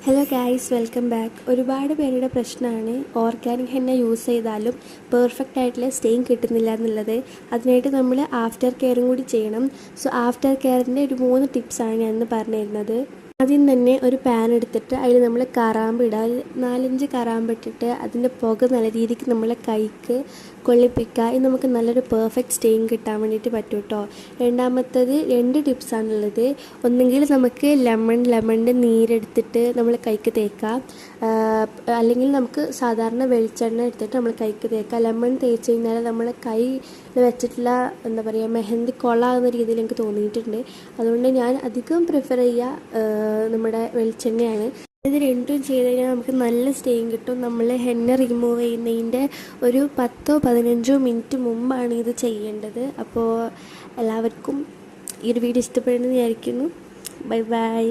Hello guys, welcome back. ഒരുപാട് പേരുടെ പ്രശ്നമാണ് ഓർഗാനിക് ഹെന്ന യൂസ് ചെയ്താലും പെർഫെക്റ്റ് ആയിട്ടുള്ള സ്റ്റെയിൻ കിട്ടുന്നില്ല എന്നുള്ളത്. അതിനായിട്ട് നമ്മൾ ആഫ്റ്റർ കെയറും കൂടി ചെയ്യണം. സോ ആഫ്റ്റർ കെയറിൻ്റെ ഒരു 3 ടിപ്സാണ് ഞാൻ ഇന്ന് പറഞ്ഞു തരുന്നത്. ആദ്യം തന്നെ ഒരു പാൻ എടുത്തിട്ട് അതിൽ നമ്മൾ കറാമ്പ് ഇടുക. 4-5 കറാമ്പ് ഇട്ടിട്ട് അതിൻ്റെ പുക നല്ല രീതിക്ക് നമ്മളെ കൈക്ക് കൊള്ളിപ്പിക്കുക. ഇത് നമുക്ക് നല്ലൊരു പെർഫെക്റ്റ് സ്റ്റെയിൻ കിട്ടാൻ വേണ്ടിയിട്ട് പറ്റും കേട്ടോ. രണ്ടാമത്തത് 2 ടിപ്സാണുള്ളത്. ഒന്നെങ്കിൽ നമുക്ക് ലെമണിൻ്റെ നീരെടുത്തിട്ട് നമ്മൾ കൈക്ക് തേക്കാം, അല്ലെങ്കിൽ നമുക്ക് സാധാരണ വെളിച്ചെണ്ണ എടുത്തിട്ട് നമ്മൾ കൈക്ക് തേക്കാം. ലെമൺ തേച്ച് കഴിഞ്ഞാൽ നമ്മളെ കൈ വെച്ചിട്ടുള്ള എന്താ പറയുക മെഹന്തി കൊള്ളാകുന്ന രീതിയിൽ എനിക്ക് തോന്നിയിട്ടുണ്ട്. അതുകൊണ്ട് ഞാൻ അധികം പ്രിഫർ ചെയ്യുക നമ്മുടെ വെളിച്ചെണ്ണയാണ്. ഇത് രണ്ടും ചെയ്ത് കഴിഞ്ഞാൽ നമുക്ക് നല്ല സ്റ്റെയിൻ കിട്ടും. നമ്മൾ ഹെന്ന റിമൂവ് ചെയ്യുന്നതിൻ്റെ ഒരു 10-15 മിനിറ്റ് മുമ്പാണ് ഇത് ചെയ്യേണ്ടത്. അപ്പോൾ എല്ലാവർക്കും ഈ ഒരു വീഡിയോ ഇഷ്ടപ്പെടുമെന്ന് വിചാരിക്കുന്നു. Bye bye.